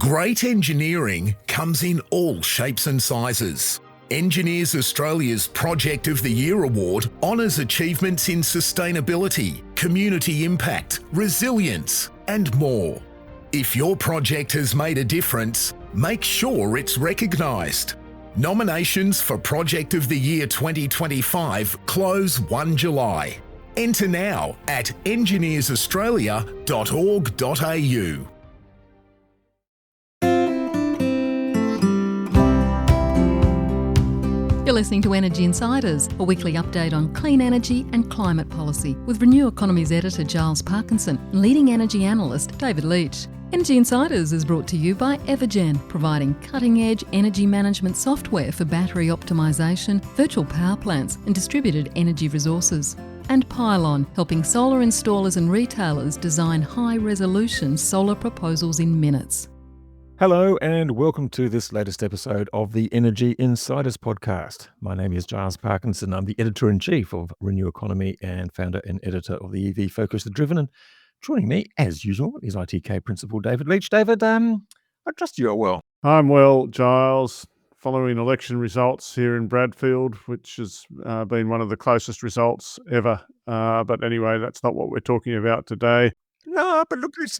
Great engineering comes in all shapes and sizes. Engineers Australia's Project of the Year Award honours achievements in sustainability, community impact, resilience, and more. If your project has made a difference, make sure it's recognised. Nominations for Project of the Year 2025 close 1 July. Enter now at engineersaustralia.org.au. You're listening to Energy Insiders, a weekly update on clean energy and climate policy with Renew Economy's editor Giles Parkinson and leading energy analyst David Leach. Energy Insiders is brought to you by Evergen, providing cutting-edge energy management software for battery optimisation, virtual power plants and distributed energy resources. And Pylon, helping solar installers and retailers design high-resolution solar proposals in minutes. Hello and welcome to this latest episode of the Energy Insiders podcast. My name is Giles Parkinson. I'm the editor-in-chief of Renew Economy and founder and editor of the EV Focus The Driven. And joining me, as usual, is ITK principal David Leach. David, I trust you are well. I'm well, Giles. Following election results here in Bradfield, which has been one of the closest results ever. But anyway, that's not what we're talking about today. No, but look, let's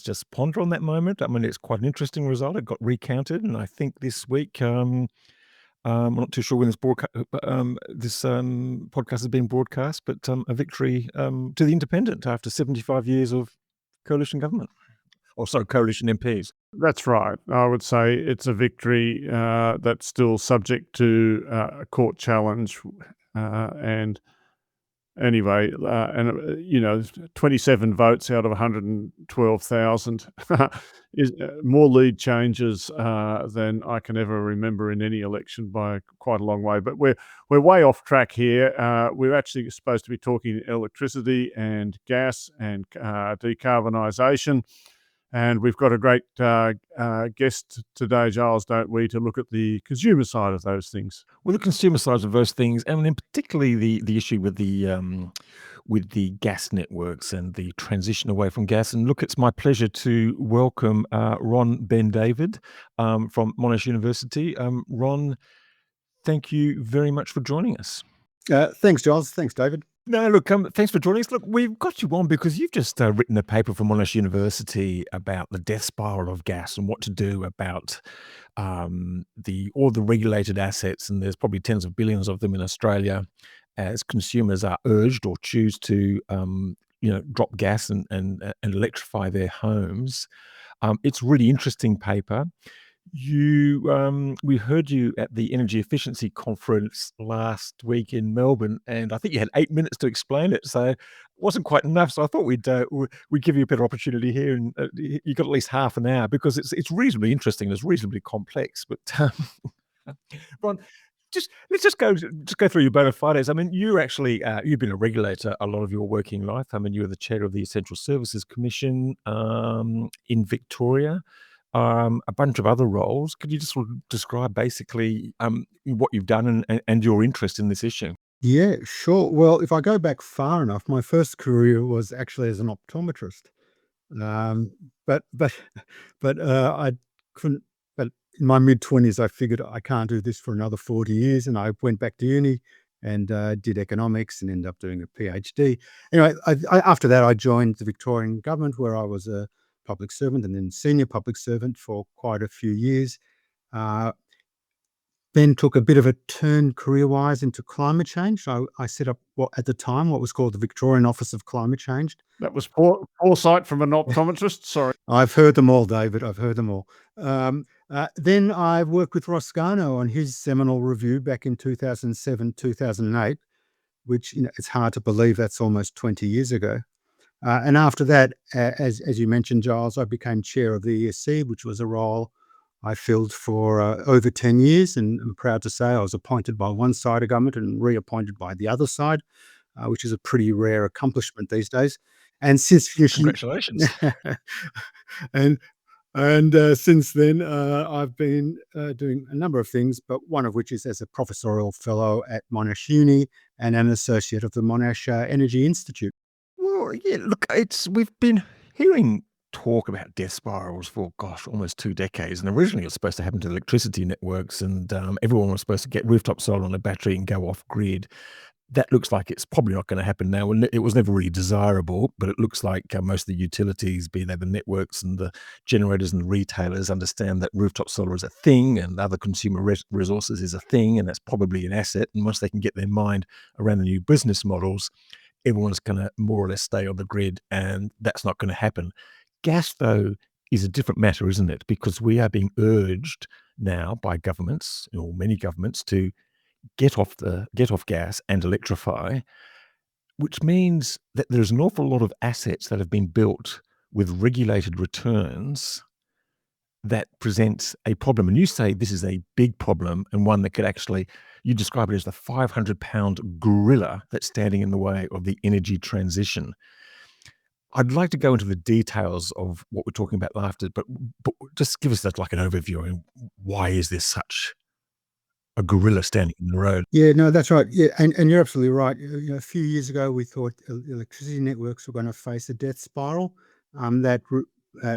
just ponder on that moment. I mean, it's quite an interesting result. It got recounted, and I think this week, I'm not too sure when this podcast has been broadcast, but a victory to the Independent after 75 years of coalition government, coalition MPs. That's right. I would say it's a victory that's still subject to a court challenge, and. Anyway, 27 votes out of 112,000 is more lead changes than I can ever remember in any election by quite a long way. But we're way off track here. We're actually supposed to be talking electricity and gas and decarbonisation. And we've got a great guest today, Giles, don't we, to look at the consumer side of those things. Well, the consumer side of those things, and in particularly the issue with the gas networks and the transition away from gas. And look, it's my pleasure to welcome Ron Ben David from Monash University. Ron, thank you very much for joining us. Thanks, Giles. Thanks, David. No, look, thanks for joining us. Look, we've got you on because you've just written a paper for Monash University about the death spiral of gas and what to do about all the regulated assets, and there's probably tens of billions of them in Australia, as consumers are urged or choose to drop gas and electrify their homes. It's a really interesting paper. We heard you at the Energy Efficiency Conference last week in Melbourne, and I think you had 8 minutes to explain it, so it wasn't quite enough. So I thought we'd give you a better opportunity here, and you got at least half an hour because it's reasonably interesting. It's reasonably complex, but Ron, let's go through your bona fides. I mean, you're actually you've been a regulator a lot of your working life. I mean, you were the chair of the Essential Services Commission in Victoria. A bunch of other roles. Could you just sort of describe basically what you've done and your interest in this issue? Yeah, sure. Well, if I go back far enough, my first career was actually as an optometrist. But I couldn't. But in my mid-20s, I figured I can't do this for another 40 years, and I went back to uni and did economics and ended up doing a PhD. Anyway, after that, I joined the Victorian government, where I was a public servant and then senior public servant for quite a few years. Then took a bit of a turn career-wise into climate change. I set up what was called the Victorian Office of Climate Change. That was foresight from an optometrist. Sorry. I've heard them all, David. I've heard them all. Then I worked with Ross Garnaut on his seminal review back in 2007, 2008, which it's hard to believe that's almost 20 years ago. And after that, as you mentioned, Giles, I became chair of the ESC, which was a role I filled for over 10 years. And I'm proud to say I was appointed by one side of government and reappointed by the other side, which is a pretty rare accomplishment these days. And since congratulations. and since then, I've been doing a number of things, but one of which is as a professorial fellow at Monash Uni and an associate of the Monash Energy Institute. Well, yeah, look, we've been hearing talk about death spirals for, gosh, almost 2 decades. And originally it was supposed to happen to electricity networks, and everyone was supposed to get rooftop solar on a battery and go off grid. That looks like it's probably not going to happen now. And it was never really desirable, but it looks like most of the utilities, be they the networks and the generators and the retailers, understand that rooftop solar is a thing and other consumer resources is a thing, and that's probably an asset. And once they can get their mind around the new business models, everyone's going to more or less stay on the grid, and that's not going to happen. Gas, though, is a different matter, isn't it? Because we are being urged now by governments, or many governments, to get off gas and electrify, which means that there's an awful lot of assets that have been built with regulated returns that presents a problem. And you say this is a big problem, and one that could actually, you describe it as the 500-pound gorilla that's standing in the way of the energy transition. I'd like to go into the details of what we're talking about after, but just give us that, like, an overview. I mean, why is there such a gorilla standing in the road? Yeah, no, that's right. Yeah, and you're absolutely right. A few years ago, we thought electricity networks were going to face a death spiral. That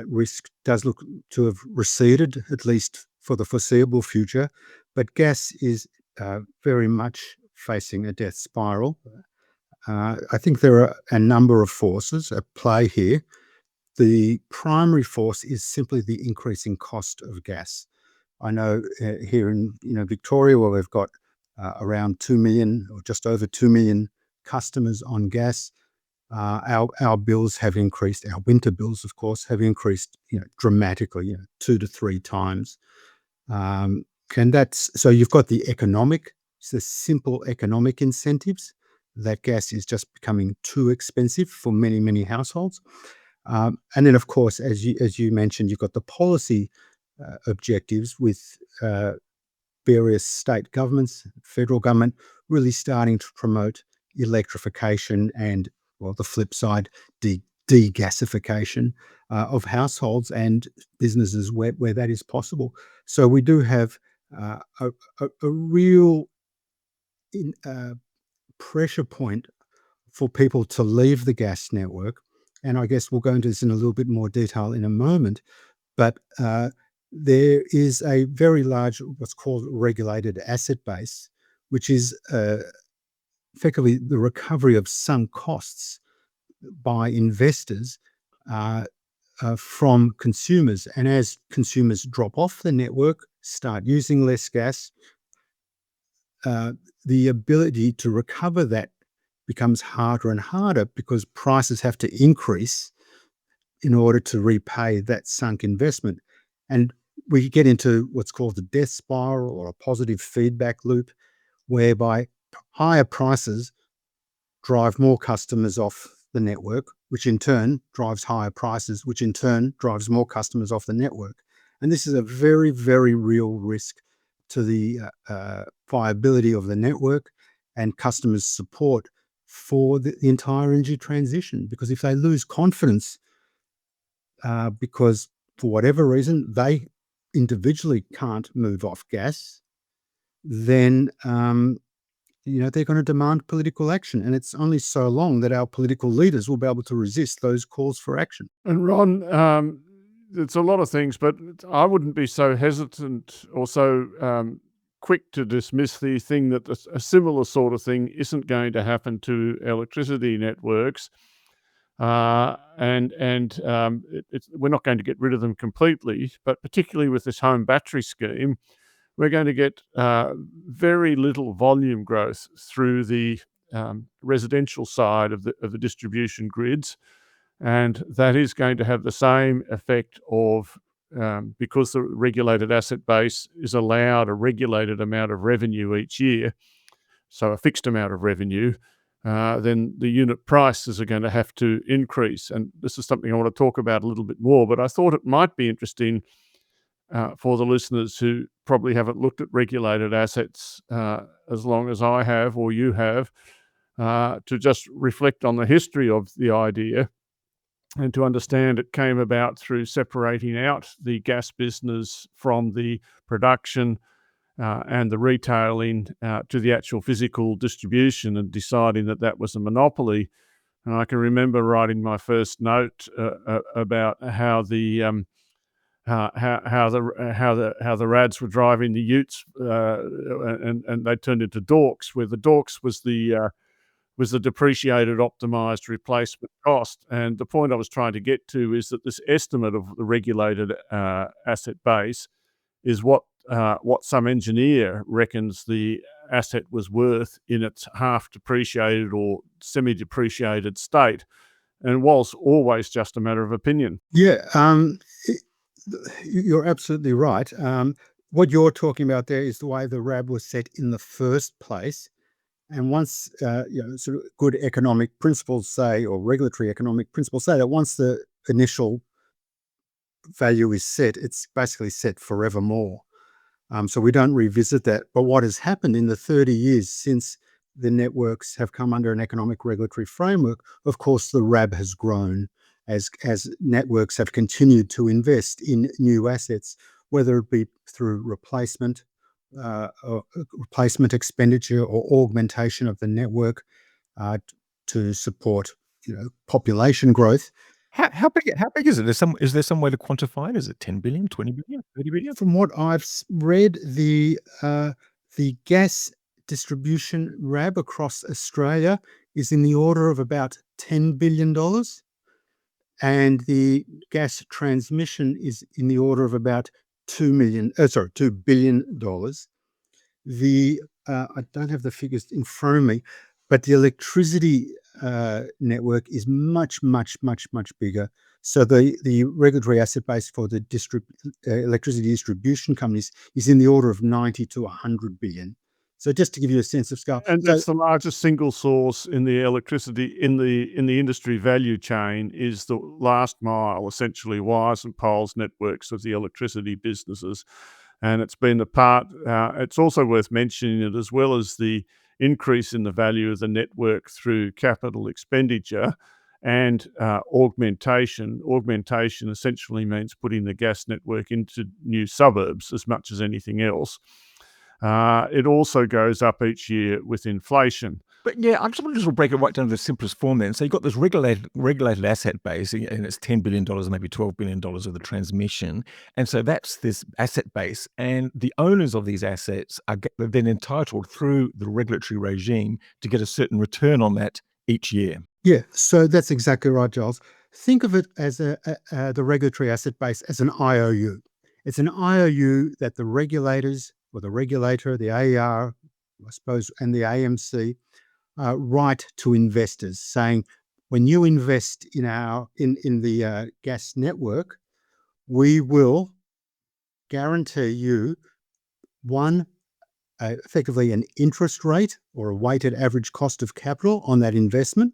risk does look to have receded, at least for the foreseeable future. But gas is very much facing a death spiral. I think there are a number of forces at play here. The primary force is simply the increasing cost of gas. I know here in Victoria, where we've got around 2 million or just over 2 million customers on gas, our bills have increased. Our winter bills, of course, have increased dramatically, 2 to 3 times. And that's so you've got the simple economic incentives that gas is just becoming too expensive for many, many households. And then, of course, as you mentioned, you've got the policy objectives with various state governments, federal government, really starting to promote electrification and, well, the flip side, degasification of households and businesses where that is possible. So we do have a real pressure point for people to leave the gas network. And I guess we'll go into this in a little bit more detail in a moment. But there is a very large, what's called regulated asset base, which is effectively the recovery of sunk costs by investors from consumers. And as consumers drop off the network, start using less gas, the ability to recover that becomes harder and harder because prices have to increase in order to repay that sunk investment. And we get into what's called the death spiral or a positive feedback loop, whereby higher prices drive more customers off the network, which in turn drives higher prices, which in turn drives more customers off the network. And this is a very, very real risk to the viability of the network and customers' support for the entire energy transition. Because if they lose confidence because for whatever reason they individually can't move off gas, then they're going to demand political action. And it's only so long that our political leaders will be able to resist those calls for action. And Ron, it's a lot of things, but I wouldn't be so hesitant or so quick to dismiss the thing that a similar sort of thing isn't going to happen to electricity networks. We're not going to get rid of them completely, but particularly with this home battery scheme, we're going to get very little volume growth through the residential side of the distribution grids, and that is going to have the same effect of because the regulated asset base is allowed a regulated amount of revenue each year, so a fixed amount of revenue. Then the unit prices are going to have to increase. And this is something I want to talk about a little bit more, but I thought it might be interesting for the listeners who probably haven't looked at regulated assets as long as I have or you have, to just reflect on the history of the idea and to understand it came about through separating out the gas business from the production and the retailing to the actual physical distribution and deciding that was a monopoly. And I can remember writing my first note about how the how the Rads were driving the Utes, and they turned into Dorks, where the Dorks was the depreciated, optimized replacement cost. And the point I was trying to get to is that this estimate of the regulated asset base is what some engineer reckons the asset was worth in its half depreciated or semi-depreciated state, and was always just a matter of opinion. Yeah, you're absolutely right. What you're talking about there is the way the RAB was set in the first place. And once, sort of good economic principles say, or regulatory economic principles say, that once the initial value is set, it's basically set forevermore. So we don't revisit that. But what has happened in the 30 years since the networks have come under an economic regulatory framework, of course, the RAB has grown as networks have continued to invest in new assets, whether it be through or replacement expenditure or augmentation of the network to support population growth. How big is it? Is there some way to quantify it? Is it 10 billion, 20 billion, 30 billion? From what I've read, the gas distribution RAB across Australia is in the order of about $10 billion, and the gas transmission is in the order of about $2 billion. I don't have the figures in front of me, but the electricity network is much, much, much, much bigger. So the regulatory asset base for the electricity distribution companies is in the order of 90 to 100 billion. So just to give you a sense of scale. And that's the largest single source in the electricity in the industry value chain, is the last mile, essentially wires and poles networks of the electricity businesses. And it's been the part, it's also worth mentioning that as well as the increase in the value of the network through capital expenditure and augmentation. Augmentation essentially means putting the gas network into new suburbs as much as anything else. It also goes up each year with inflation. But yeah, I just want to break it right down to the simplest form then. So you've got this regulated asset base, and it's $10 billion, maybe $12 billion of the transmission. And so that's this asset base. And the owners of these assets are then entitled through the regulatory regime to get a certain return on that each year. Yeah, so that's exactly right, Giles. Think of it as the regulatory asset base as an IOU. It's an IOU that the regulators, or the regulator, the AER, I suppose, and the AMC write to investors saying, when you invest in the gas network, we will guarantee you effectively an interest rate or a weighted average cost of capital on that investment.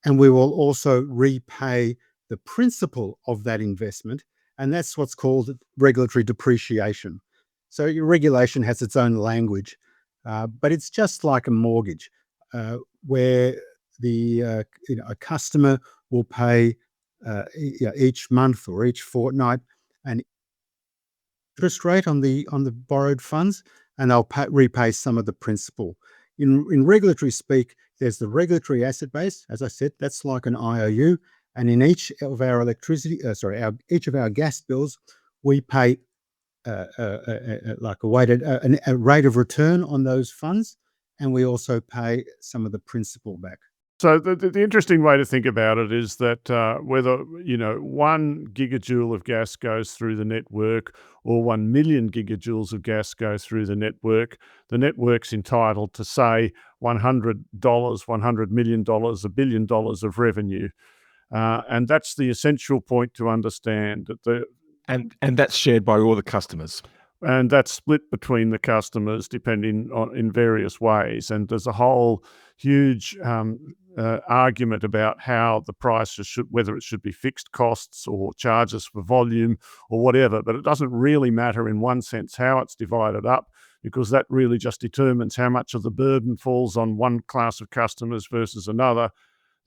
And we will also repay the principal of that investment. And that's what's called regulatory depreciation. So your regulation has its own language, but it's just like a mortgage, where a customer will pay each month or each fortnight an interest rate on the borrowed funds, and they'll repay some of the principal. In regulatory speak, there's the regulatory asset base. As I said, that's like an IOU, and in each of our each of our gas bills, we pay like a rate of return on those funds, and we also pay some of the principal back. So the interesting way to think about it is that whether 1 gigajoule of gas goes through the network or 1 million gigajoules of gas goes through the network's entitled to, say, $100, $100 million, $1 billion of revenue. And that's the essential point to understand, that And that's shared by all the customers. and that's split between the customers depending on in various ways. And there's a whole huge argument about how the prices whether it should be fixed costs or charges for volume or whatever. But it doesn't really matter in one sense how it's divided up, because that really just determines how much of the burden falls on one class of customers versus another.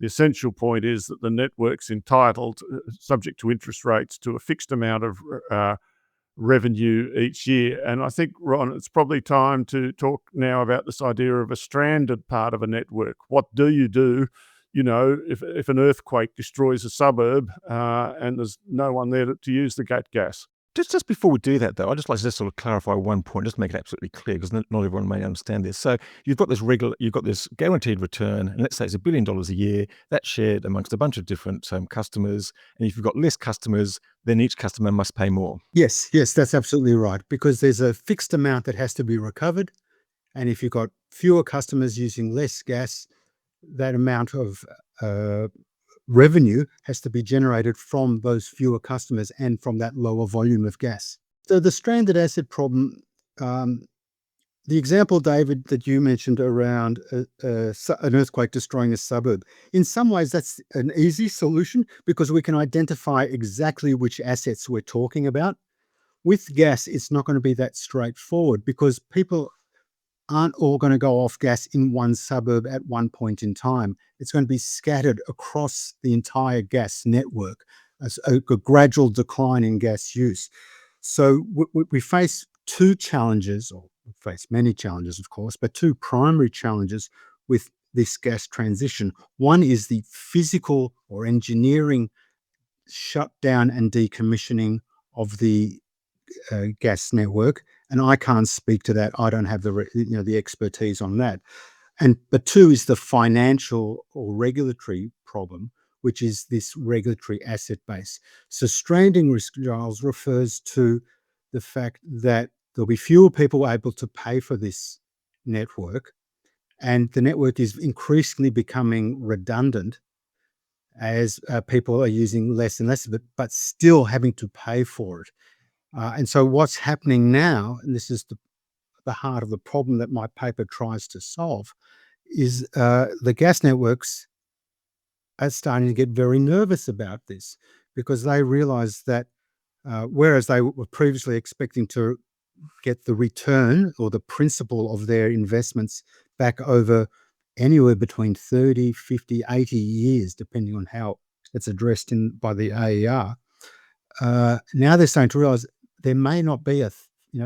The essential point is that the network's entitled, subject to interest rates, to a fixed amount of revenue each year. And I think, Ron, it's probably time to talk now about this idea of a stranded part of a network. What do you do if an earthquake destroys a suburb and there's no one there to use the gate gas. Just before we do that, though, I'd just like to just sort of clarify one point, just to make it absolutely clear, because not everyone may understand this. So you've got this guaranteed return, and let's say it's $1 billion a year. That's shared amongst a bunch of different customers. And if you've got less customers, then each customer must pay more. Yes, that's absolutely right, because there's a fixed amount that has to be recovered. And if you've got fewer customers using less gas, that amount of revenue has to be generated from those fewer customers and from that lower volume of gas. So the stranded asset problem, the example, David, that you mentioned around an earthquake destroying a suburb, in some ways that's an easy solution because we can identify exactly which assets we're talking about. With gas, it's not going to be that straightforward because people aren't all going to go off gas in one suburb at one point in time. It's going to be scattered across the entire gas network as a gradual decline in gas use. So we face two challenges, or we face many challenges, of course, but two primary challenges with this gas transition. One is the physical or engineering shutdown and decommissioning of the gas network, and I can't speak to that. I don't have the expertise on that. But two is the financial or regulatory problem, which is this regulatory asset base. So stranding risk, Giles, refers to the fact that there'll be fewer people able to pay for this network, and the network is increasingly becoming redundant as people are using less and less of it, but still having to pay for it. And so what's happening now, and this is the heart of the problem that my paper tries to solve, is the gas networks are starting to get very nervous about this because they realize that whereas they were previously expecting to get the return or the principal of their investments back over anywhere between 30, 50, 80 years, depending on how it's addressed by the AER, now they're starting to realize there may not be a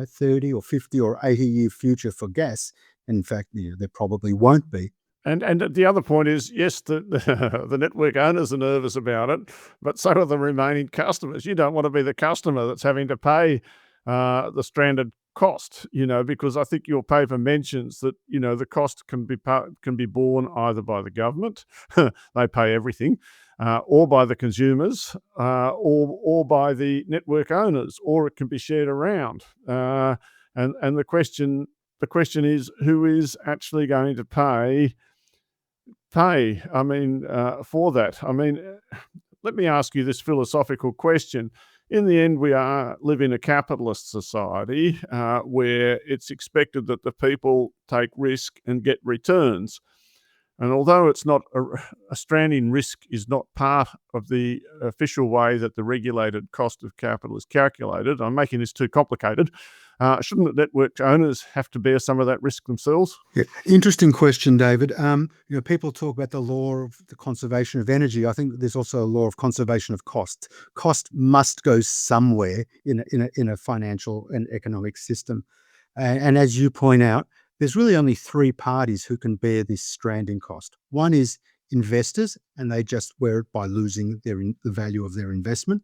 30 or 50 or 80-year future for gas. In fact, there probably won't be. And the other point is, yes, the network owners are nervous about it, but so are the remaining customers. You don't want to be the customer that's having to pay the stranded cost, because I think your paper mentions that, the cost can be borne either by the government, they pay everything, or by the consumers, or by the network owners, or it can be shared around. And the question is, who is actually going to pay for that? Let me ask you this philosophical question. In the end, we live in a capitalist society where it's expected that the people take risk and get returns. And although it's not a stranding risk is not part of the official way that the regulated cost of capital is calculated, I'm making this too complicated. Shouldn't the network owners have to bear some of that risk themselves? Yeah. Interesting question, David. People talk about the law of the conservation of energy. I think there's also a law of conservation of cost. Cost must go somewhere in a financial and economic system. And as you point out, there's really only three parties who can bear this stranding cost. One is investors, and they just wear it by losing the value of their investment.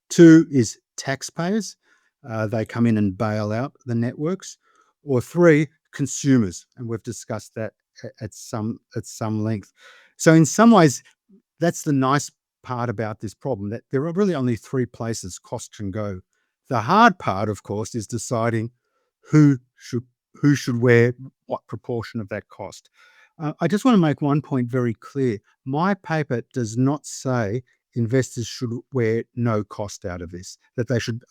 Two is taxpayers. They come in and bail out the networks. Or three, consumers, and we've discussed that at some length. So in some ways, that's the nice part about this problem, that there are really only three places cost can go. The hard part, of course, is deciding who should wear what proportion of that cost. I just want to make one point very clear. My paper does not say investors should wear no cost out of this,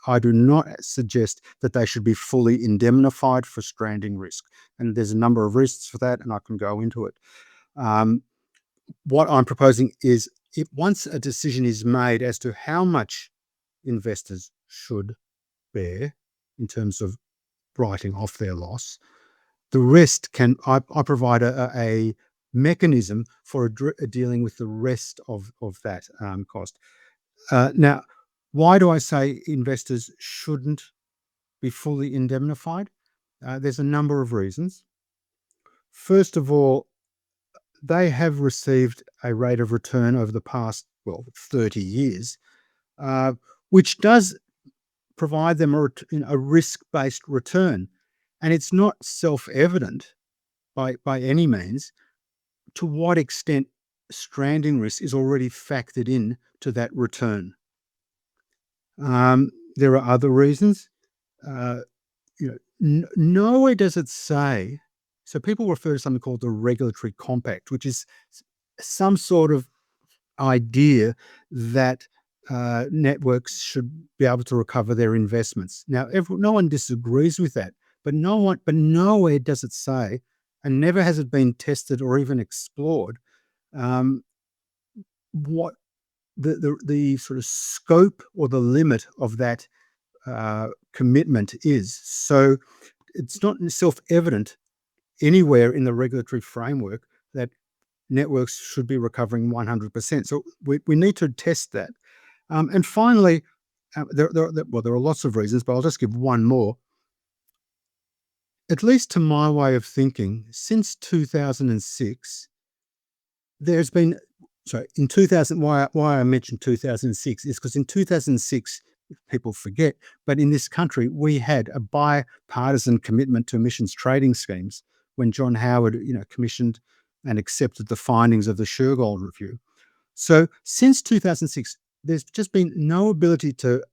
I do not suggest that they should be fully indemnified for stranding risk. And there's a number of risks for that, and I can go into it. What I'm proposing is, if once a decision is made as to how much investors should bear in terms of writing off their loss, the rest I provide a mechanism for dealing with the rest of that cost. Now, why do I say investors shouldn't be fully indemnified? There's a number of reasons. First of all, they have received a rate of return over the past, 30 years, which does provide them a risk-based return. And it's not self-evident by any means to what extent stranding risk is already factored in to that return. There are other reasons. Nowhere does it say. So people refer to something called the regulatory compact, which is some sort of idea that networks should be able to recover their investments. Now, no one disagrees with that, but nowhere does it say, and never has it been tested or even explored, what the sort of scope or the limit of that commitment is. So it's not self-evident anywhere in the regulatory framework that networks should be recovering 100%. So we need to test that. And finally, there are lots of reasons, but I'll just give one more. At least to my way of thinking, since 2006, there's been, in 2000, why I mentioned 2006 is because in 2006, people forget, but in this country, we had a bipartisan commitment to emissions trading schemes when John Howard, commissioned and accepted the findings of the Shergold Review. So since 2006, there's just been no ability to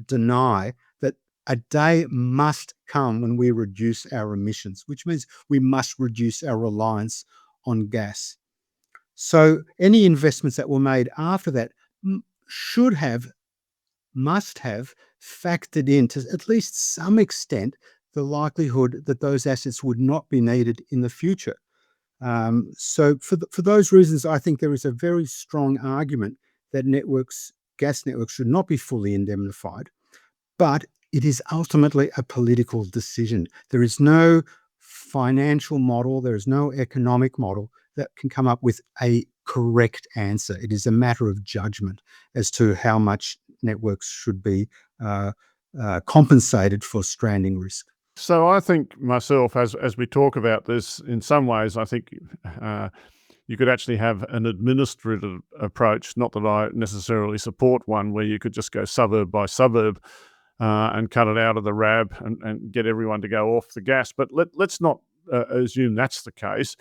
deny that a day must come when we reduce our emissions, which means we must reduce our reliance on gas. So any investments that were made after that must have factored in to at least some extent the likelihood that those assets would not be needed in the future. So for those reasons, I think there is a very strong argument that gas networks should not be fully indemnified, but it is ultimately a political decision. There is no financial model, there is no economic model that can come up with a correct answer. It is a matter of judgment as to how much networks should be compensated for stranding risk. So I think myself, as we talk about this, in some ways, I think you could actually have an administrative approach. Not that I necessarily support one where you could just go suburb by suburb and cut it out of the RAB and get everyone to go off the gas. But let's not assume that's the case.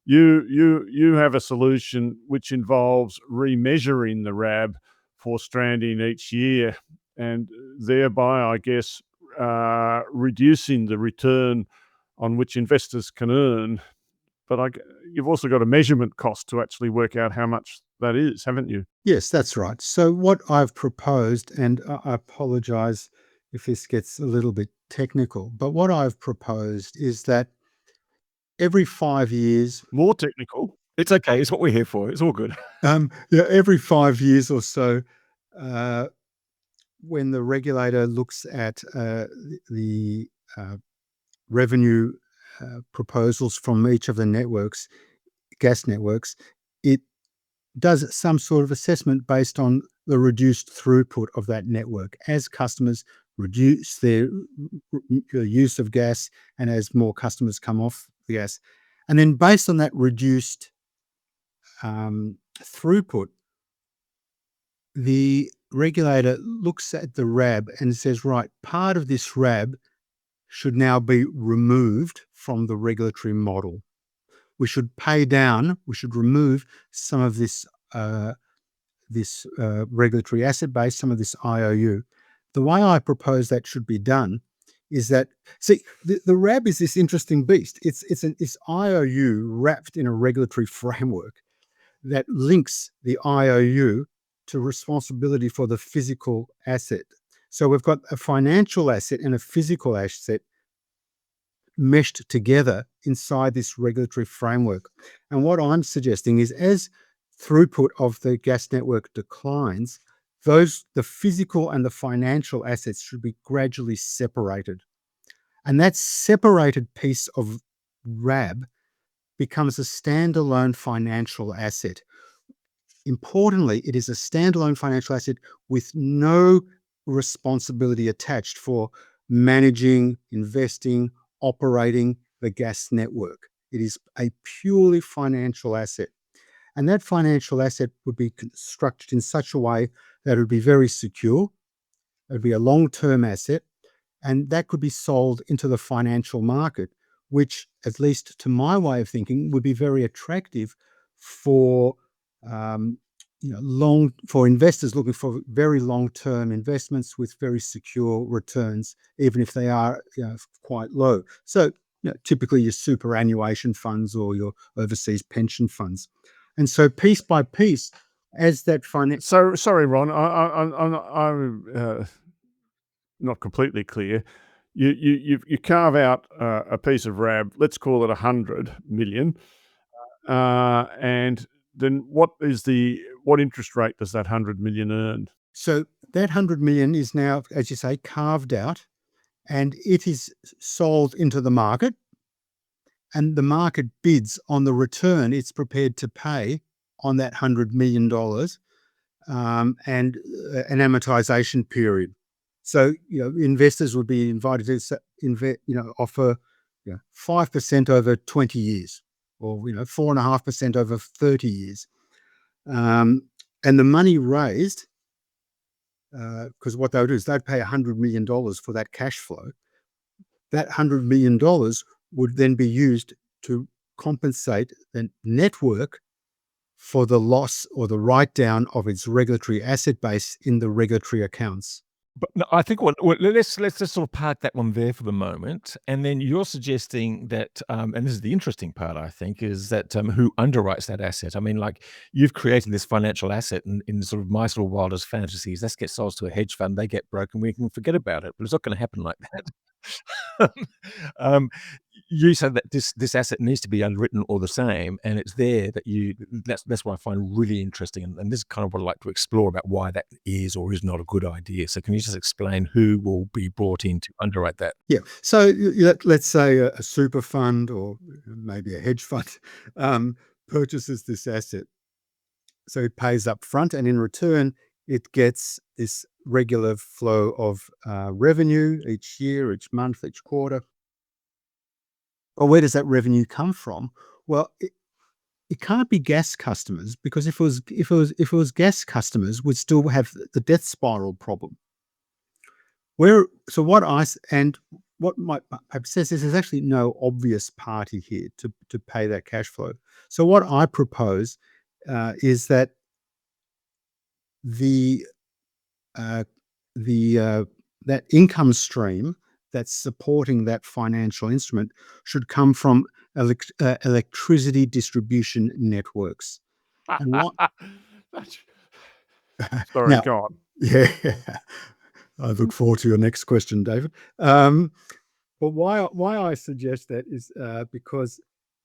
You have a solution which involves remeasuring the RAB for stranding each year, and thereby, I guess, reducing the return on which investors can earn. But you've also got a measurement cost to actually work out how much that is, haven't you? Yes, that's right. So what I've proposed, and I apologise if this gets a little bit technical, but what I've proposed is that every 5 years, More technical. It's okay. It's what we're here for. It's all good. every 5 years or so, when the regulator looks at the revenue proposals from each of the gas networks, it does some sort of assessment based on the reduced throughput of that network as customers reduce their use of gas and as more customers come off the gas. And then based on that reduced throughput, the regulator looks at the RAB and says, right, part of this RAB should now be removed from the regulatory model. We should remove some of this regulatory asset base, some of this IOU. The way I propose that should be done is that, the RAB is this interesting beast. It's this IOU wrapped in a regulatory framework that links the IOU to responsibility for the physical asset. So we've got a financial asset and a physical asset meshed together inside this regulatory framework. And what I'm suggesting is, as throughput of the gas network declines, the physical and the financial assets should be gradually separated. And that separated piece of RAB becomes a standalone financial asset. Importantly, it is a standalone financial asset with no responsibility attached for managing, investing, operating the gas network. It is a purely financial asset. And that financial asset would be constructed in such a way that it would be very secure. It would be a long-term asset, and that could be sold into the financial market, which, at least to my way of thinking, would be very attractive for for investors looking for very long-term investments with very secure returns, even if they are quite low. So typically your superannuation funds or your overseas pension funds. And so piece by piece, as that finance. So sorry, Ron, I'm not completely clear. You carve out a piece of RAB, let's call it 100 million, and then what interest rate does that 100 million earn? So that 100 million is now, as you say, carved out, and it is sold into the market, and the market bids on the return it's prepared to pay on that $100 million and an amortization period. So investors would be invited to offer 5% over 20 years, or 4.5% over 30 years, and the money raised, because what they would do is they'd pay $100 million for that cash flow. That $100 million would then be used to compensate the network for the loss or the write-down of its regulatory asset base in the regulatory accounts. But no, I think let's just sort of park that one there for the moment, and then you're suggesting that, and this is the interesting part, I think, is that who underwrites that asset? I mean, like, you've created this financial asset in sort of my sort of wildest fantasies. That gets sold to a hedge fund, they get broken, we can forget about it. But it's not going to happen like that. um, you said that this asset needs to be underwritten or the same, and it's there that that's what I find really interesting, and this is kind of what I'd like to explore about why that is or is not a good idea. So can you just explain who will be brought in to underwrite that? Yeah. So let's say a super fund or maybe a hedge fund purchases this asset. So it pays up front, and in return, it gets this regular flow of revenue each year, each month, each quarter. Well, where does that revenue come from? Well, it can't be gas customers, because if it was gas customers, we'd still have the death spiral problem. What my paper says is there's actually no obvious party here to pay that cash flow. So what I propose is that that income stream that's supporting that financial instrument should come from electricity distribution networks. And what? Sorry, Now, go on. yeah, I look forward to your next question, David. But why I suggest that is because,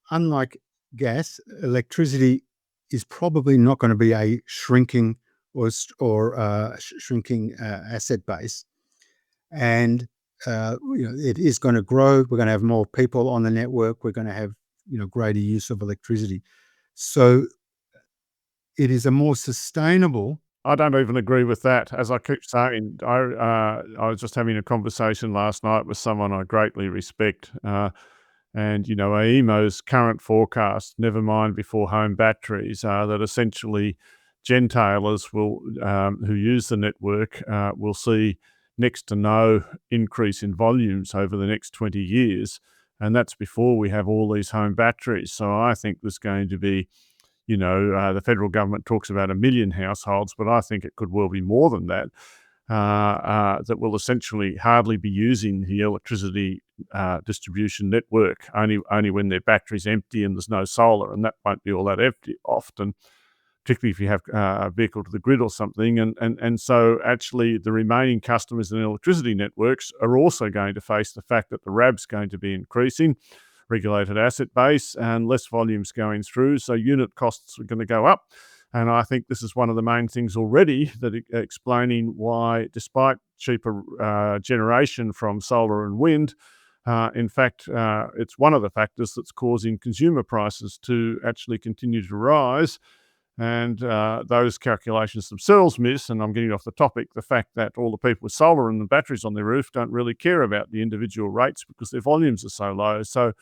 unlike gas, electricity is probably not going to be a shrinking shrinking asset base, and it is going to grow. We're going to have more people on the network. We're going to have greater use of electricity. So it is a more sustainable. I don't even agree with that. As I keep saying, I was just having a conversation last night with someone I greatly respect, and AEMO's current forecast, never mind before home batteries, that essentially gentailers who use the network will see next to no increase in volumes over the next 20 years, and that's before we have all these home batteries. So I think there's going to be, the federal government talks about 1 million households, but I think it could well be more than that, that will essentially hardly be using the electricity distribution network, only when their battery's empty and there's no solar, and that won't be all that empty often, particularly if you have a vehicle to the grid or something. And so actually the remaining customers in electricity networks are also going to face the fact that the RAB's going to be increasing, regulated asset base, and less volumes going through, so unit costs are going to go up. And I think this is one of the main things already that explaining why, despite cheaper generation from solar and wind, in fact, it's one of the factors that's causing consumer prices to actually continue to rise. And those calculations themselves miss, and I'm getting off the topic, the fact that all the people with solar and the batteries on their roof don't really care about the individual rates because their volumes are so low. So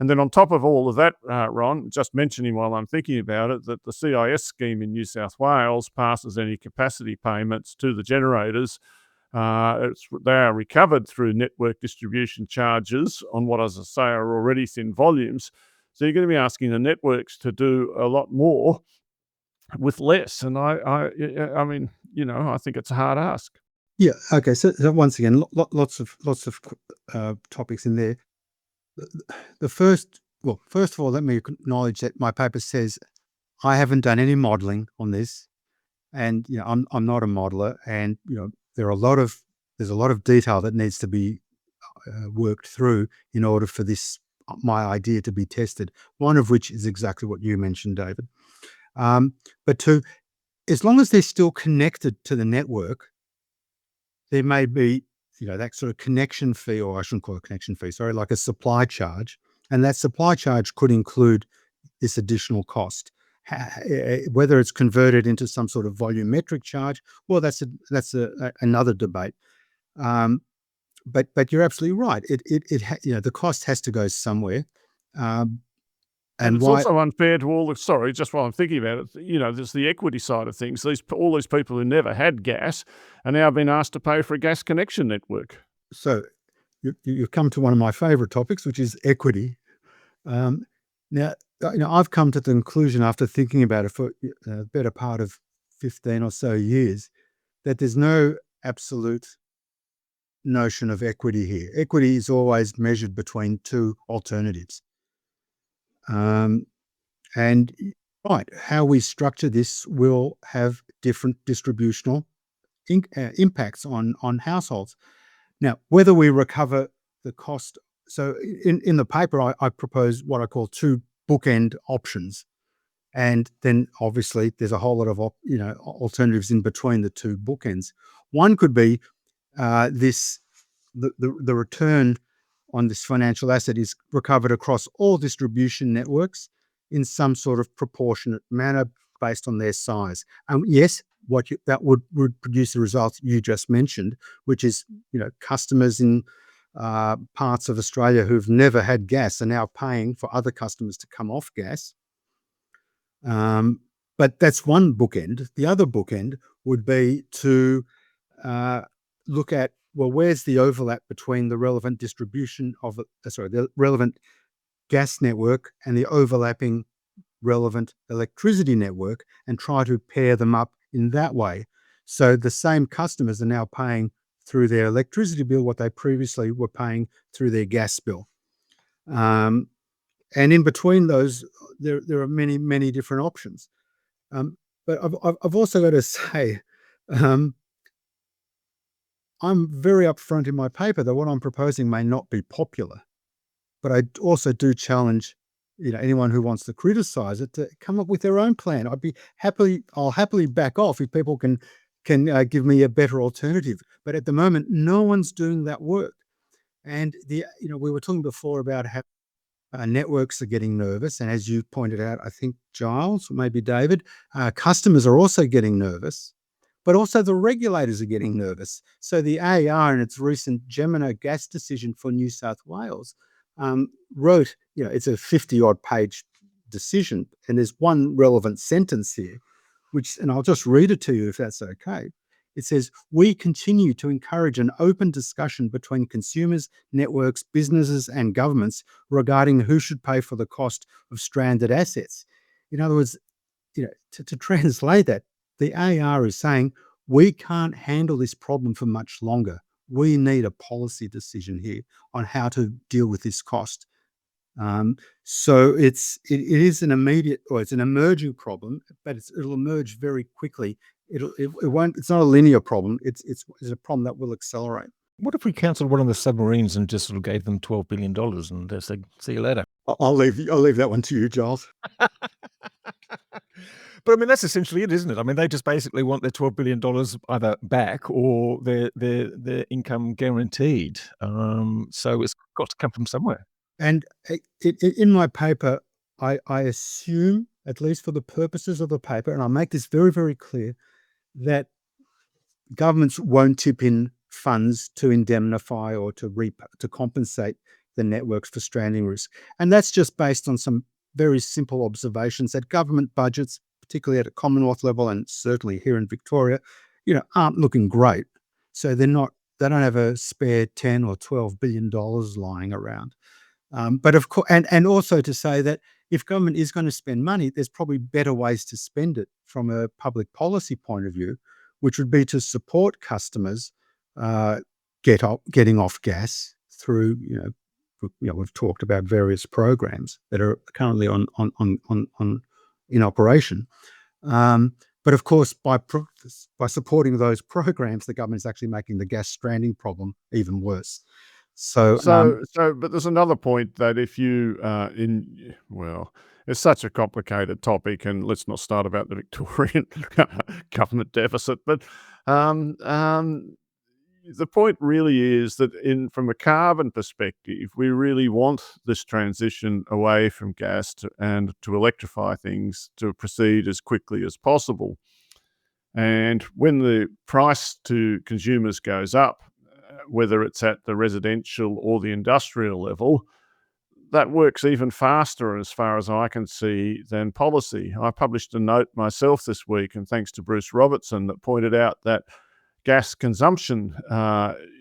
And then on top of all of that, Ron, just mentioning while I'm thinking about it, that the CIS scheme in New South Wales passes any capacity payments to the generators. They are recovered through network distribution charges on what, as I say, are already thin volumes. So you're going to be asking the networks to do a lot more with less. And I mean, I think it's a hard ask. Yeah. Okay. So once again, lots of topics in there. First of all, let me acknowledge that my paper says I haven't done any modelling on this, and I'm not a modeler, and there's a lot of detail that needs to be worked through in order for my idea to be tested. One of which is exactly what you mentioned, David. But two, as long as they're still connected to the network, there may be that sort of connection fee, or I shouldn't call it a connection fee, sorry, like a supply charge. And that supply charge could include this additional cost. Whether it's converted into some sort of volumetric charge, well, that's another debate. But you're absolutely right. The cost has to go somewhere. And it's also unfair to all sorry, just while I'm thinking about it, there's the equity side of things. All these people who never had gas are now being asked to pay for a gas connection network. So you've come to one of my favourite topics, which is equity. Now, I've come to the conclusion after thinking about it for the better part of 15 or so years that there's no absolute notion of equity here. Equity is always measured between two alternatives. And how we structure this will have different distributional impacts on households. Now, whether we recover the cost, so in the paper, I propose what I call two bookend options, and then obviously there's a whole lot of alternatives in between the two bookends. One could be the return on this financial asset is recovered across all distribution networks in some sort of proportionate manner based on their size. Yes, that would produce the results you just mentioned, which is customers in parts of Australia who've never had gas are now paying for other customers to come off gas. But that's one bookend. The other bookend would be to look at, well, where's the overlap between the relevant distribution of the relevant gas network and the overlapping relevant electricity network, and try to pair them up in that way. So the same customers are now paying through their electricity bill what they previously were paying through their gas bill. And in between those, there are many, many different options. But I've also got to say, I'm very upfront in my paper that what I'm proposing may not be popular, but I also do challenge anyone who wants to criticize it to come up with their own plan. I'll happily back off if people can give me a better alternative. But at the moment, no one's doing that work. And we were talking before about how networks are getting nervous, and as you pointed out, I think Giles, or maybe David, customers are also getting nervous, but also the regulators are getting nervous. So the AER in its recent Gemini gas decision for New South Wales wrote, it's a 50-odd page decision, and there's one relevant sentence here, and I'll just read it to you if that's okay. It says, "We continue to encourage an open discussion between consumers, networks, businesses, and governments regarding who should pay for the cost of stranded assets." In other words, to translate that, the AER is saying we can't handle this problem for much longer. We need a policy decision here on how to deal with this cost. So it is an immediate, or it's an emerging problem, but it'll emerge very quickly. It won't. It's not a linear problem. It's a problem that will accelerate. What if we cancelled one of the submarines and just sort of gave them $12 billion and just said, "See you later"? I'll leave that one to you, Giles. But I mean, that's essentially it, isn't it? I mean, they just basically want their $12 billion either back or their income guaranteed. So it's got to come from somewhere. And in my paper, I assume, at least for the purposes of the paper, and I make this very, very clear, that governments won't tip in funds to indemnify or to compensate the networks for stranding risk. And that's just based on some very simple observations that government budgets, particularly at a Commonwealth level and certainly here in Victoria, aren't looking great. So they don't have a spare 10 or $12 billion lying around. But of course, and also to say that if government is going to spend money, there's probably better ways to spend it from a public policy point of view, which would be to support customers getting off gas through, we've talked about various programs that are currently in operation. But of course, by supporting those programs, the government is actually making the gas stranding problem even worse. But there's another point that if you it's such a complicated topic, and let's not start about the Victorian government deficit. But the point really is that from a carbon perspective, we really want this transition away from gas and to electrify things to proceed as quickly as possible. And when the price to consumers goes up, whether it's at the residential or the industrial level, that works even faster, as far as I can see, than policy. I published a note myself this week, and thanks to Bruce Robertson, that pointed out that gas consumption,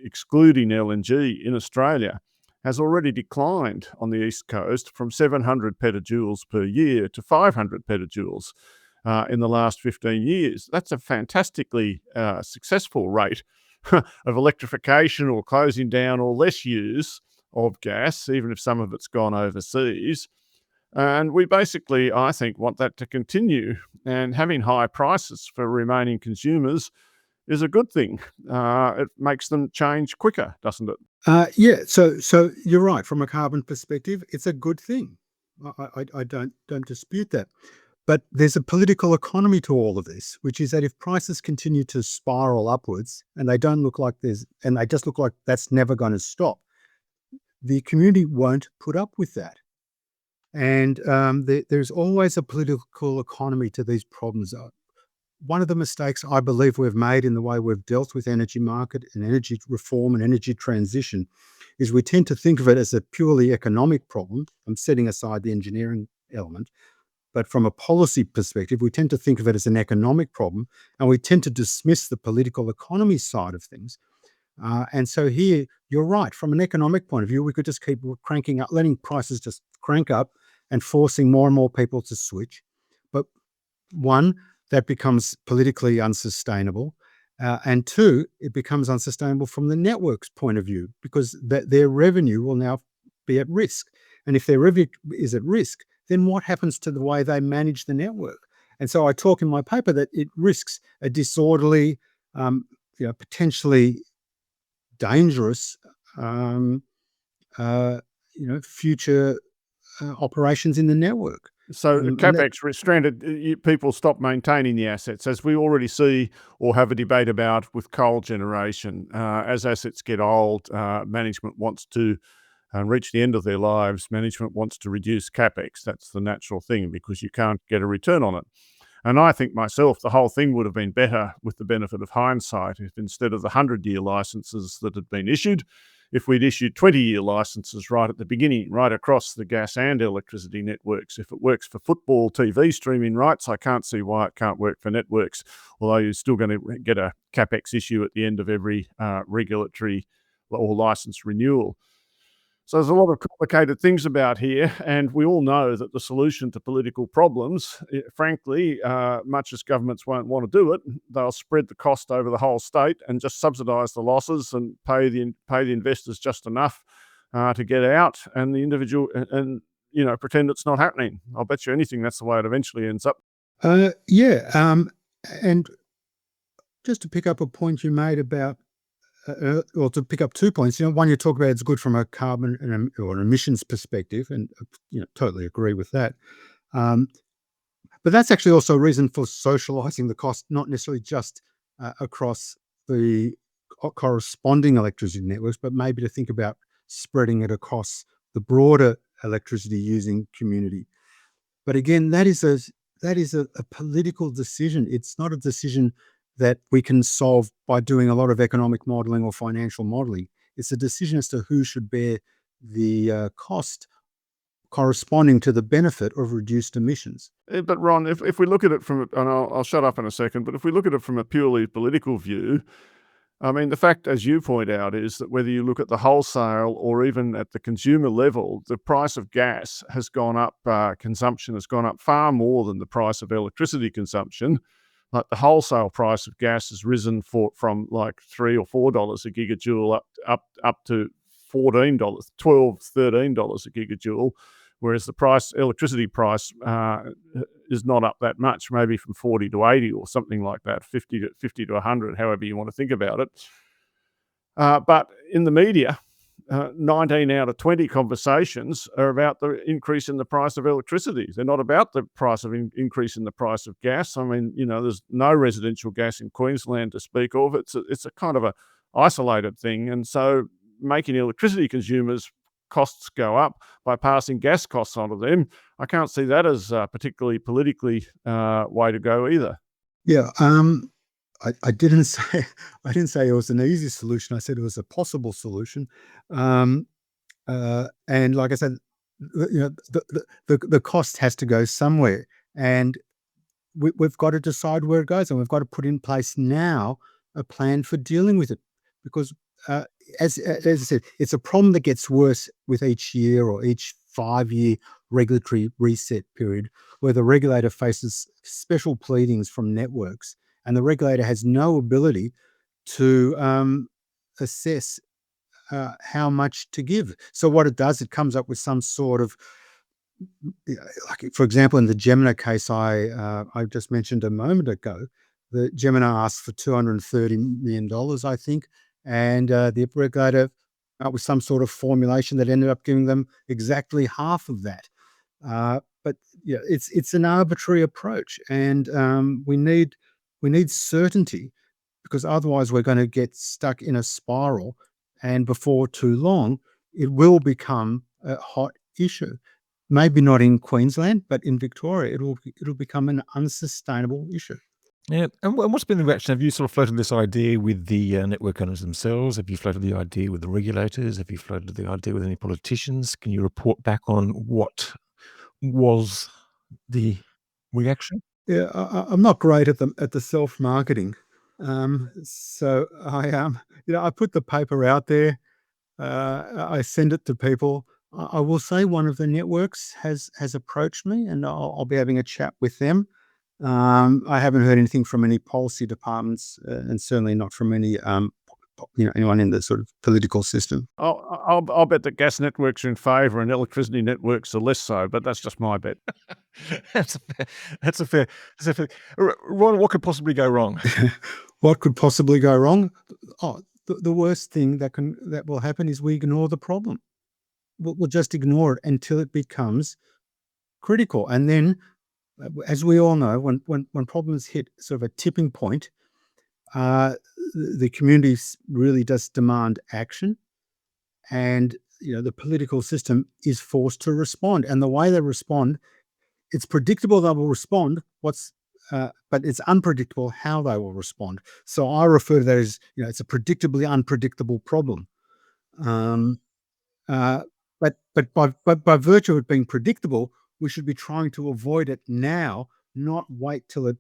excluding LNG in Australia, has already declined on the East Coast from 700 petajoules per year to 500 petajoules in the last 15 years. That's a fantastically successful rate of electrification or closing down or less use of gas, even if some of it's gone overseas. And we basically, I think, want that to continue. And having high prices for remaining consumers is a good thing. It makes them change quicker, doesn't it? Yeah. So you're right. From a carbon perspective, it's a good thing. I don't dispute that. But there's a political economy to all of this, which is that if prices continue to spiral upwards and they just look like that's never going to stop, the community won't put up with that. And there's always a political economy to these problems. One of the mistakes I believe we've made in the way we've dealt with energy market and energy reform and energy transition is we tend to think of it as a purely economic problem. I'm setting aside the engineering element. But from a policy perspective, we tend to think of it as an economic problem, and we tend to dismiss the political economy side of things. And so here, you're right. From an economic point of view, we could just keep cranking up, letting prices just crank up and forcing more and more people to switch. But one, that becomes politically unsustainable. And two, it becomes unsustainable from the network's point of view because their revenue will now be at risk. And if their revenue is at risk, then what happens to the way they manage the network? And so I talk in my paper that it risks a disorderly, potentially dangerous, future operations in the network. So CapEx stranded, people stop maintaining the assets, as we already see or have a debate about with coal generation. As assets get old, management wants to reach the end of their lives, management wants to reduce CapEx. That's the natural thing because you can't get a return on it. And I think myself, the whole thing would have been better with the benefit of hindsight if instead of the 100-year licenses that had been issued, if we'd issued 20-year licenses right at the beginning, right across the gas and electricity networks. If it works for football TV streaming rights, I can't see why it can't work for networks, although you're still going to get a CapEx issue at the end of every regulatory or license renewal. So there's a lot of complicated things about here, and we all know that the solution to political problems, frankly, much as governments won't want to do it, they'll spread the cost over the whole state and just subsidise the losses and pay the investors just enough to get out, and the individual and pretend it's not happening. I'll bet you anything that's the way it eventually ends up. And just to pick up a point you made about. Or to pick up 2 points, one you talk about it's good from a carbon or an emissions perspective, and totally agree with that. But that's actually also a reason for socialising the cost, not necessarily just across the corresponding electricity networks, but maybe to think about spreading it across the broader electricity using community. But again, that is a political decision. It's not a decision that we can solve by doing a lot of economic modelling or financial modelling. It's a decision as to who should bear the cost corresponding to the benefit of reduced emissions. But Ron, if we look at it and I'll shut up in a second, but if we look at it from a purely political view, I mean, the fact, as you point out, is that whether you look at the wholesale or even at the consumer level, the price of gas has gone up, consumption has gone up far more than the price of electricity consumption. Like the wholesale price of gas has risen from like $3 or $4 a gigajoule up to $14, $12, $13 a gigajoule, whereas the electricity price is not up that much, maybe from 40 to 80 or something like that, 50 to 100, however you want to think about it. But in the media, 19 out of 20 conversations are about the increase in the price of electricity. They're not about the price of increase in the price of gas. I mean, there's no residential gas in Queensland to speak of. It's a kind of a isolated thing. And so making electricity consumers' costs go up by passing gas costs onto them, I can't see that as a particularly politically way to go either. Yeah, I didn't say it was an easy solution. I said it was a possible solution, and like I said, the cost has to go somewhere, and we've got to decide where it goes, and we've got to put in place now a plan for dealing with it, because as I said, it's a problem that gets worse with each year or each 5-year regulatory reset period, where the regulator faces special pleadings from networks, and the regulator has no ability to assess how much to give. So what it does, it comes up with some sort of, like, for example, in the Gemini case I just mentioned a moment ago, the Gemini asked for $230 million, I think, and the regulator with some sort of formulation that ended up giving them exactly half of that. But yeah, it's an arbitrary approach, and we need certainty, because otherwise we're going to get stuck in a spiral, and before too long it will become a hot issue. Maybe not in Queensland, but in Victoria it'll become an unsustainable issue. Yeah, and what's been the reaction? Have you sort of floated this idea with the network owners themselves? Have you floated the idea with the regulators? Have you floated the idea with any politicians? Can you report back on what was the reaction? Yeah, I'm not great at the self-marketing. So I put the paper out there. I send it to people. I will say one of the networks has approached me, and I'll be having a chat with them. I haven't heard anything from any policy departments, and certainly not from any anyone in the sort of political system. I'll bet that gas networks are in favour and electricity networks are less so, but that's just my bet. That's a fair. Ron, what could possibly go wrong? What could possibly go wrong? Oh, the worst thing that will happen is we ignore the problem. We'll just ignore it until it becomes critical, and then, as we all know, when problems hit sort of a tipping point, the community really does demand action, and the political system is forced to respond. And the way they respond, it's predictable they will respond. But it's unpredictable how they will respond. So I refer to that as it's a predictably unpredictable problem. But by virtue of it being predictable, we should be trying to avoid it now, not wait till it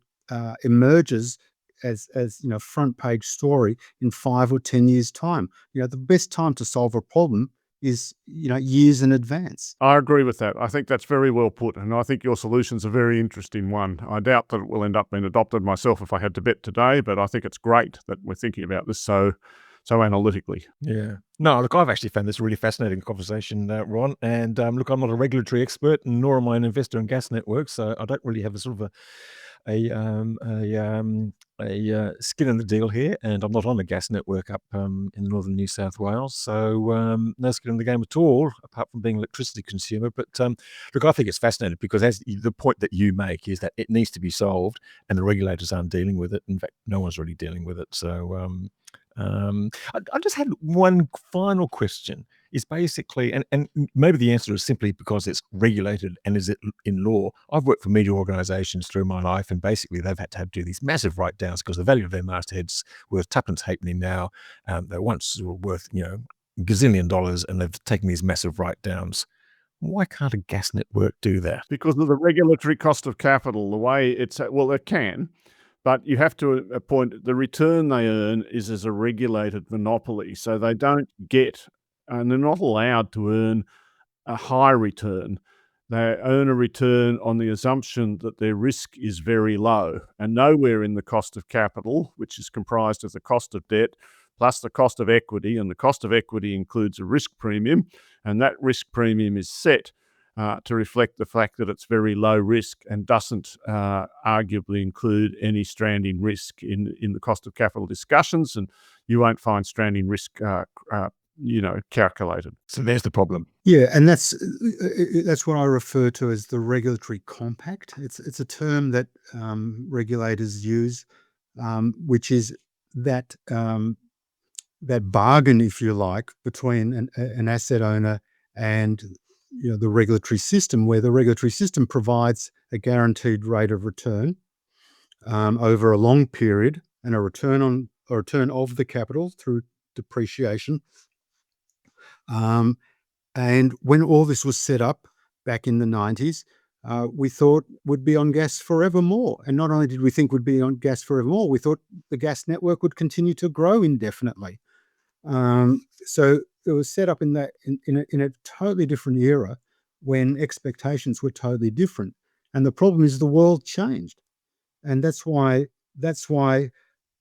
emerges as front page story in 5 or 10 years' time. The best time to solve a problem is years in advance. I agree with that. I think that's very well put, and I think your solution's a very interesting one. I doubt that it will end up being adopted myself if I had to bet today, but I think it's great that we're thinking about this so analytically. Yeah. No, look, I've actually found this a really fascinating conversation, Ron. And look, I'm not a regulatory expert, nor am I an investor in gas networks, so I don't really have a sort of a skin in the deal here, and I'm not on a gas network up in northern New South Wales, so no skin in the game at all, apart from being an electricity consumer. But look, I think it's fascinating because the point that you make is that it needs to be solved, and the regulators aren't dealing with it. In fact, no one's really dealing with it. So I just had one final question. Is basically, and maybe the answer is simply because it's regulated and is it in law. I've worked for media organisations through my life, and basically they've had to do these massive write-downs because the value of their mastheads worth tuppence halfpenny now. They once were worth gazillion dollars and they've taken these massive write-downs. Why can't a gas network do that? Because of the regulatory cost of capital, the way it's, well, it can, but you have to appoint the return they earn is as a regulated monopoly. So they don't get, and they're not allowed to earn a high return. They earn a return on the assumption that their risk is very low, and nowhere in the cost of capital, which is comprised of the cost of debt plus the cost of equity, and the cost of equity includes a risk premium, and that risk premium is set to reflect the fact that it's very low risk and doesn't arguably include any stranding risk in the cost of capital discussions, and you won't find stranding risk calculated. So there's the problem. Yeah, and that's what I refer to as the regulatory compact. It's a term that regulators use, which is that that bargain, if you like, between an asset owner and the regulatory system, where the regulatory system provides a guaranteed rate of return over a long period and a return of the capital through depreciation. And when all this was set up back in the 90s, we thought would be on gas forevermore. And not only did we think would be on gas forevermore, we thought the gas network would continue to grow indefinitely. So it was set up in a totally different era when expectations were totally different. And the problem is the world changed. And that's why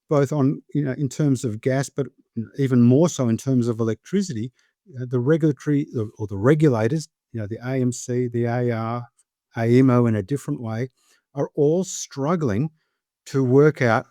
both on, in terms of gas, but even more so in terms of electricity, the regulatory or the regulators, the AMC, the AR, AEMO in a different way, are all struggling to work out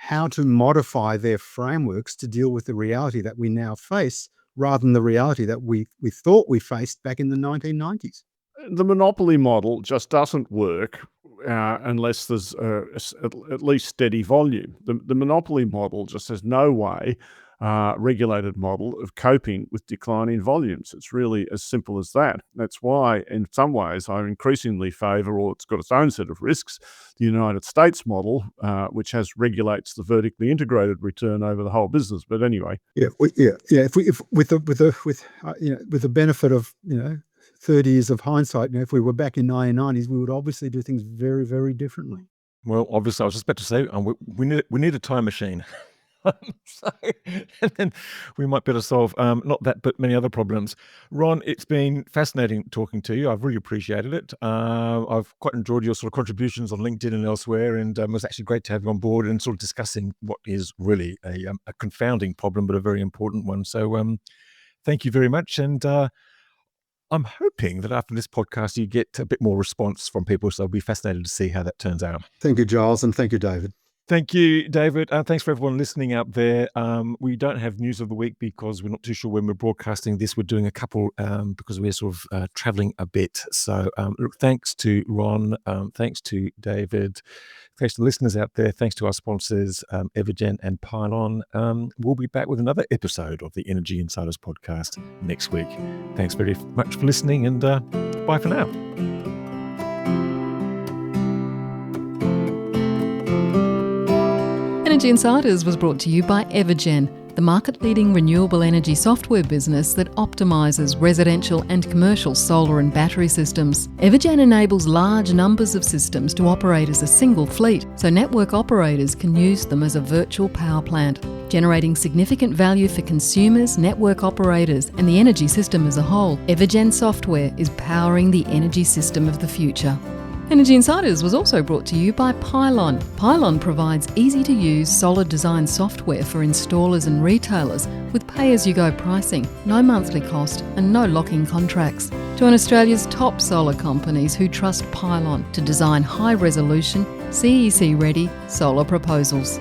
how to modify their frameworks to deal with the reality that we now face, rather than the reality that we thought we faced back in the 1990s. The monopoly model just doesn't work unless there's at least steady volume. The monopoly model just has no way, regulated model, of coping with declining volumes. It's really as simple as that. That's why, in some ways, I increasingly favour, or it's got its own set of risks, the United States model, which regulates the vertically integrated return over the whole business. But anyway, with the benefit of 30 years of hindsight, if we were back in 1990s, we would obviously do things very, very differently. Well, obviously, I was just about to say we need a time machine. And then we might be able to solve not that, but many other problems. Ron, it's been fascinating talking to you. I've really appreciated it. I've quite enjoyed your sort of contributions on LinkedIn and elsewhere, and it was actually great to have you on board and sort of discussing what is really a confounding problem, but a very important one. So thank you very much. And I'm hoping that after this podcast, you get a bit more response from people. So I'll be fascinated to see how that turns out. Thank you, Giles, and thank you, David. Thank you, David. Thanks for everyone listening out there. We don't have news of the week because we're not too sure when we're broadcasting this. We're doing a couple because we're sort of traveling a bit. So look, thanks to Ron. Thanks to David. Thanks to listeners out there. Thanks to our sponsors, Evergen and Pylon. We'll be back with another episode of the Energy Insiders podcast next week. Thanks very much for listening, and bye for now. Energy Insiders was brought to you by Evergen, the market-leading renewable energy software business that optimises residential and commercial solar and battery systems. Evergen enables large numbers of systems to operate as a single fleet, so network operators can use them as a virtual power plant, generating significant value for consumers, network operators, and the energy system as a whole. Evergen software is powering the energy system of the future. Energy Insiders was also brought to you by Pylon. Pylon provides easy-to-use solar design software for installers and retailers with pay-as-you-go pricing, no monthly cost and no lock-in contracts. Join Australia's top solar companies who trust Pylon to design high-resolution, CEC-ready solar proposals.